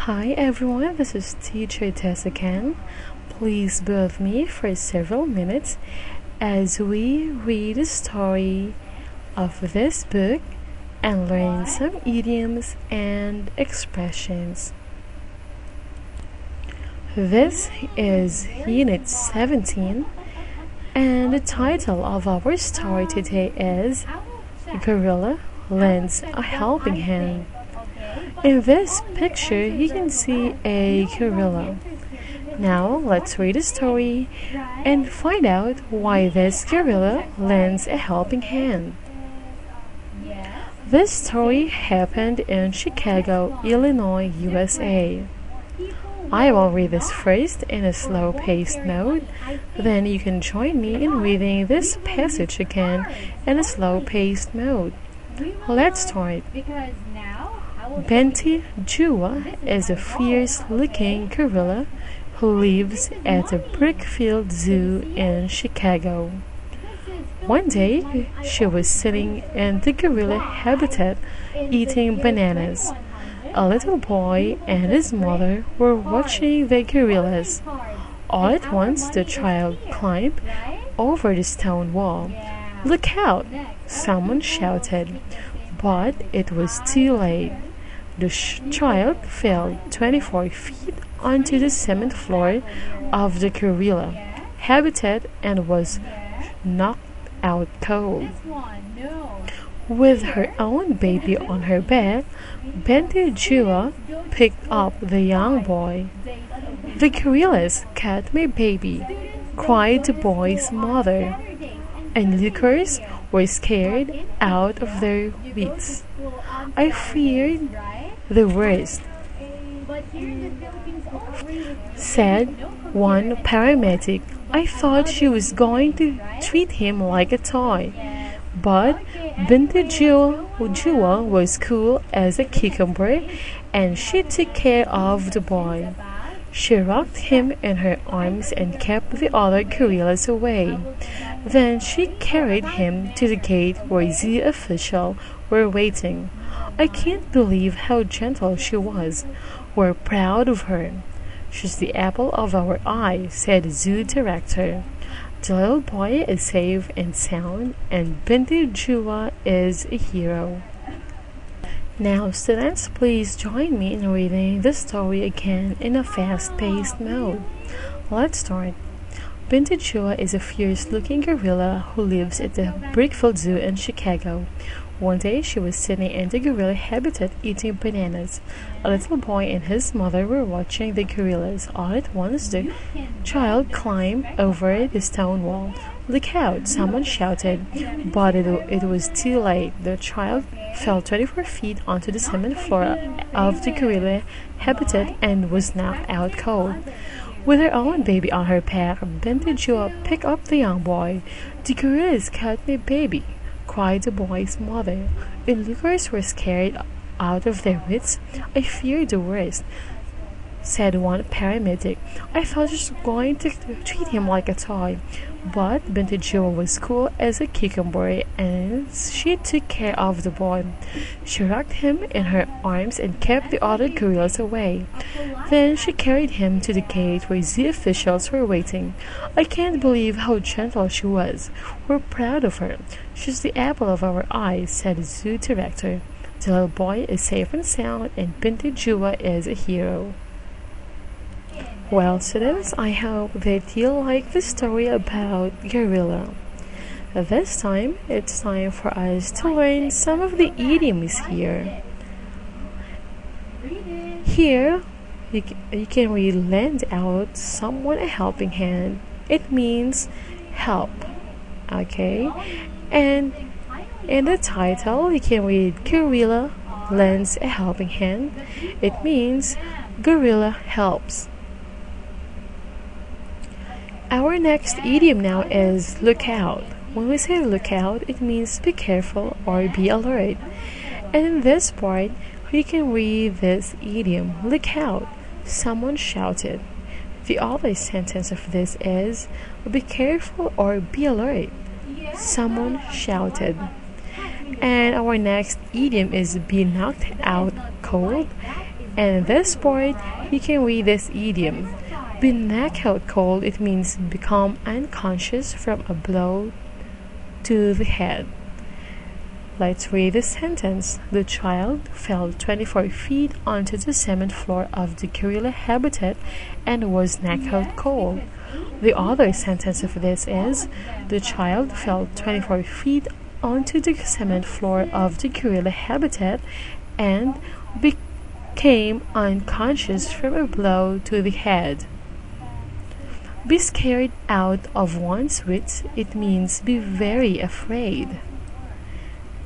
Hi everyone, this is Teacher Tess again. Please bear with me for several minutes as we read the story of this book and learn some idioms and expressions. This is Unit 17, and the title of our story today is Gorilla Lends a Helping Hand. In this picture, you can see a gorilla. Now, let's read the story and find out why this gorilla lends a helping hand. This story happened in Chicago, Illinois, USA. I will read this first in a slow-paced mode, then you can join me in reading this passage again in a slow-paced mode. Let's start. Benty Jua is a fierce-looking gorilla who lives at the Brickfield Zoo in Chicago. One day, she was sitting in the gorilla habitat eating bananas. A little boy and his mother were watching the gorillas. All at once, the child climbed over the stone wall. "Look out!" someone shouted, but it was too late. The child fell 24 feet onto the cement floor of the gorilla habitat and was knocked out cold. With her own baby on her back, Benty Jua picked up the young boy. "The gorillas got my baby," cried the boy's mother. Onlookers were scared out of their wits. "I feared the worst," said one paramedic. "I thought she was going to treat him like a toy." But Benty Jua was cool as a cucumber, and she took care of the boy. She rocked him in her arms and kept the other gorillas away. Then she carried him to the gate where zoo officials were waiting. "I can't believe how gentle she was. We're proud of her. She's the apple of our eye," said the zoo director. "The little boy is safe and sound, and Benty Jua is a hero." Now, students, please join me in reading the story again in a fast-paced mode. Let's start. Benty Jua is a fierce-looking gorilla who lives at the Brickfield Zoo in Chicago. One day, she was sitting in the gorilla habitat eating bananas. A little boy and his mother were watching the gorillas. All at once, the child climbed over the stone wall. "Look out!" someone shouted, but it was too late. The child fell 24 feet onto the cement floor of the gorilla habitat and was knocked out cold. With her own baby on her back, Benty Jua picked up the young boy. "The gorillas got my baby," cried the boy's mother. The onlookers were scared out of their wits. "I feared the worst," said one paramedic. "I thought she was going to treat him like a toy." But Benty Jua was cool as a cucumber, and she took care of the boy. She rocked him in her arms and kept the other gorillas away. Then she carried him to the gate where zoo officials were waiting. "I can't believe how gentle she was. We're proud of her. She's the apple of our eye," said the zoo director. "The little boy is safe and sound, and Benty Jua is a hero." Well, students, I hope that you like the story about gorilla. This time, it's time for us to learn some of the idioms here. Here, you can read "lend out someone a helping hand." It means help, okay? And in the title, you can read "Gorilla lends a helping hand." It means gorilla helps. Our next idiom now is "look out." When we say "look out," it means be careful or be alert. And in this part, you can read this idiom, "Look out, someone shouted." The other sentence of this is "be careful or be alert, someone shouted." And our next idiom is "be knocked out cold." And in this part, you can read this idiom. Be knocked out cold, it means become unconscious from a blow to the head. Let's read this sentence. The child fell 24 feet onto the cement floor of the gorilla habitat and was knocked out cold. The other sentence of this is, the child fell 24 feet onto the cement floor of the gorilla habitat and became unconscious from a blow to the head. Be scared out of one's wits, it means be very afraid.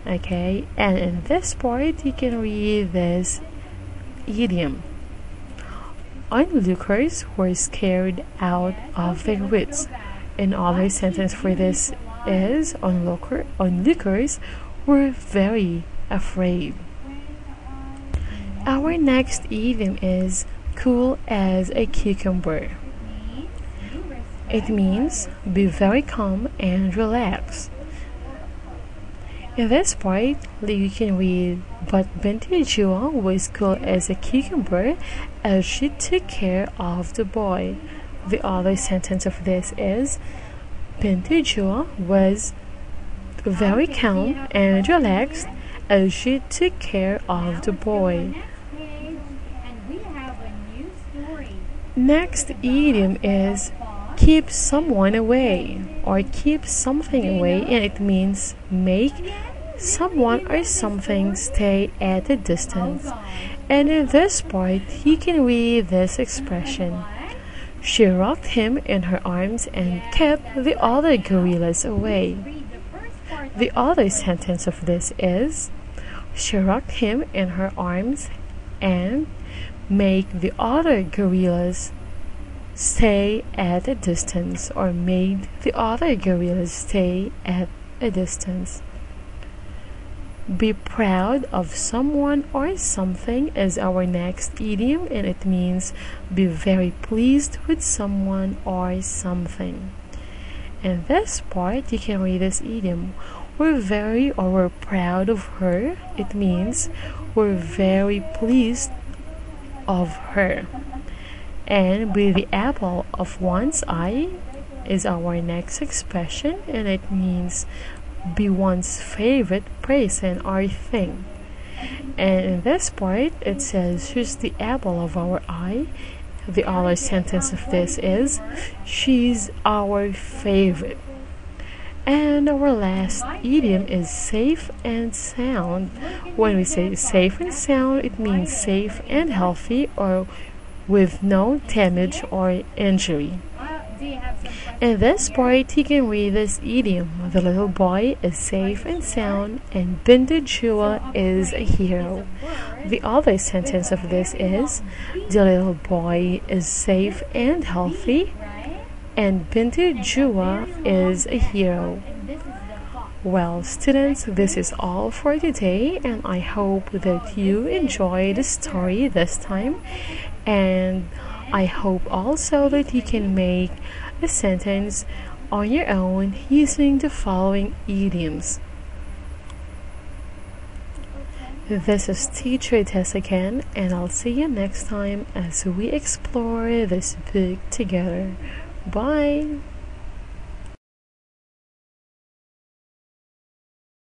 Okay, and in this part you can read this idiom. Onlookers were scared out of their wits. Another sentence for this is onlookers were very afraid. Our next idiom is cool as a cucumber. It means be very calm and relaxed. In this part, you can read, but Binti Jua was cool as a cucumber as she took care of the boy. The other sentence of this is, Binti Jua was very calm and relaxed as she took care of the boy. Next idiom is keep someone away or keep something away, and it means make someone or something stay at a distance. And in this part, you can read this expression. She rocked him in her arms and kept the other gorillas away. The other sentence of this is, she rocked him in her arms and make the other gorillas stay at a distance, or made the other gorillas stay at a distance. Be proud of someone or something is our next idiom, and it means be very pleased with someone or something. In this part, you can read this idiom. We're proud of her. It means we're very pleased of her. And be the apple of one's eye is our next expression, and it means be one's favorite person or thing. And in this part, it says she's the apple of our eye. The other sentence of this is, she's our favorite. And our last idiom is safe and sound. When we say safe and sound, it means safe and healthy, or with no damage or injury. In this part, you can read this idiom. The little boy is safe and sound, and Binti Jua is a hero. The other sentence of this is, the little boy is safe and healthy, and Binti Jua is a hero. Well, students, this is all for today, and I hope that you enjoyed the story this time, and I hope also that you can make a sentence on your own using the following idioms. This is Teacher Tess again, and I'll see you next time as we explore this book together. Bye!